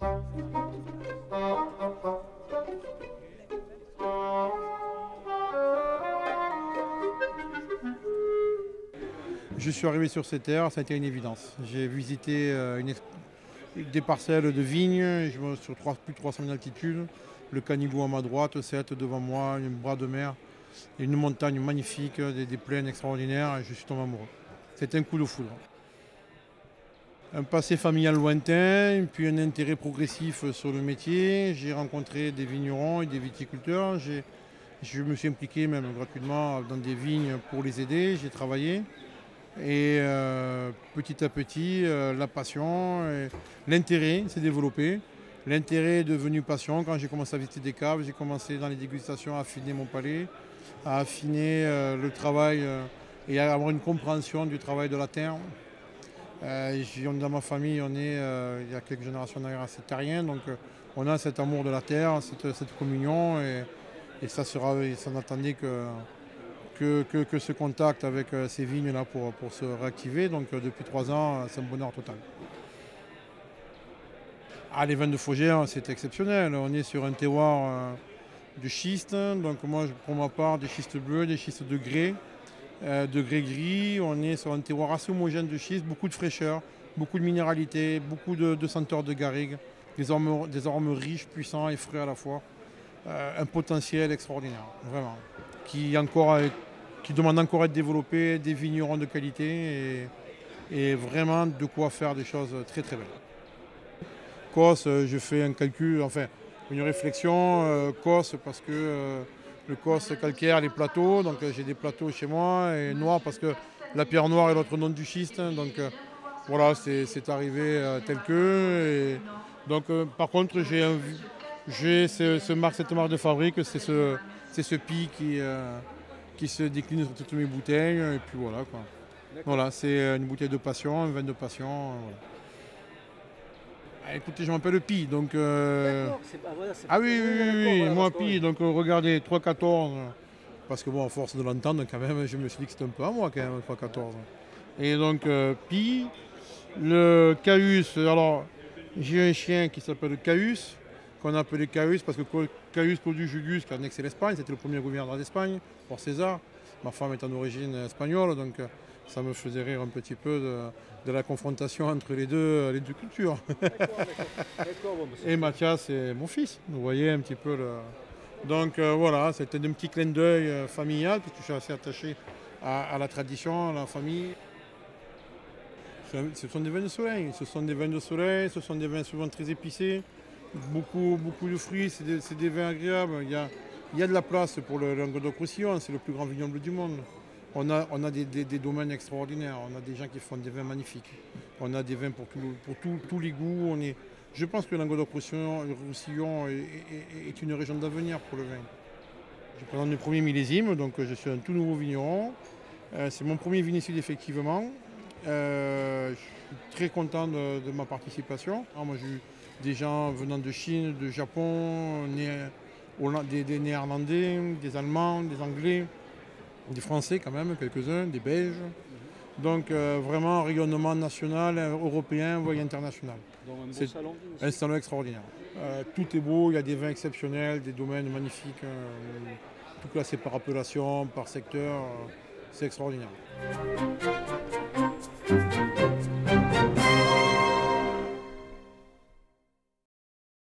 Je suis arrivé sur ces terres, ça a été une évidence. J'ai visité des parcelles de vignes, sur plus de 300 000 d'altitude, le Canigou à ma droite, 7 devant moi, un bras de mer, une montagne magnifique, des plaines extraordinaires, et je suis tombé amoureux. C'était un coup de foudre. Un passé familial lointain, puis un intérêt progressif sur le métier. J'ai rencontré des vignerons et des viticulteurs. Je me suis impliqué même gratuitement dans des vignes pour les aider. J'ai travaillé. Et petit à petit, la passion, l'intérêt s'est développé. L'intérêt est devenu passion. Quand j'ai commencé à visiter des caves, j'ai commencé dans les dégustations à affiner mon palais, à affiner le travail et à avoir une compréhension du travail de la terre. Dans ma famille, on est il y a quelques générations derrière assez terriens, donc on a cet amour de la terre, cette communion, et ça n'attendait que ce contact avec ces vignes-là pour se réactiver. Donc depuis 3 ans, c'est un bonheur total. Ah, les vins de Fougères, c'est exceptionnel. On est sur un terroir de schiste. Donc moi, pour ma part, des schistes bleus, des schistes de grès gris. On est sur un terroir assez homogène de schiste, beaucoup de fraîcheur, beaucoup de minéralité, beaucoup de senteurs de garrigue, des arômes riches, puissants et frais à la fois. Un potentiel extraordinaire, vraiment, qui demande encore à être développé, des vignerons de qualité et vraiment de quoi faire des choses très très belles. Cos, je fais un calcul, enfin une réflexion, Cos parce que le Cos calcaire, les plateaux, donc j'ai des plateaux chez moi, et noir parce que la pierre noire est l'autre nom du schiste, donc voilà, c'est arrivé tel que. Donc par contre j'ai cette marque de fabrique, c'est ce pis qui se décline sur toutes mes bouteilles, et puis voilà quoi. Voilà, c'est une bouteille de passion, un vin de passion. Voilà. Ah, écoutez, je m'appelle Pi, donc... D'accord, Ah oui, oui, oui, oui, voilà, moi parce que, Pi, donc regardez, 3,14, parce que bon, à force de l'entendre quand même, je me suis dit que c'était un peu à moi quand même, 3,14. Et donc Pi, le Cahus, alors j'ai un chien qui s'appelle Cahus, qu'on appelait Cahus parce que Cahus Claudius Julius, qui a annexé l'Espagne, c'était le premier gouverneur d'Espagne, pour César. Ma femme est d'origine espagnole, donc ça me faisait rire un petit peu de la confrontation entre les deux cultures. d'accord, bon, Et Mathias, c'est mon fils, vous voyez un petit peu le... Donc voilà, c'était un petit clin d'œil familial, parce que je suis assez attaché à la tradition, à la famille. Ce sont des vins de soleil, ce sont des vins souvent très épicés, beaucoup de fruits, c'est des vins agréables. Il y a de la place pour le Languedoc-Roussillon, c'est le plus grand vignoble du monde. On a des domaines extraordinaires, on a des gens qui font des vins magnifiques. On a des vins pour tous les goûts. Je pense que le Languedoc-Roussillon est une région d'avenir pour le vin. Je présente mes premiers millésimes, donc je suis un tout nouveau vigneron. C'est mon premier vinicide effectivement. Je suis très content de ma participation. Moi, j'ai eu des gens venant de Chine, de Japon, des Néerlandais, des Allemands, des Anglais, des Français quand même, quelques-uns, des Belges. Donc vraiment un rayonnement national, européen, voire international. donc C'est salon un salon extraordinaire. Tout est beau, il y a des vins exceptionnels, des domaines magnifiques, tout classé par appellation, par secteur. C'est extraordinaire.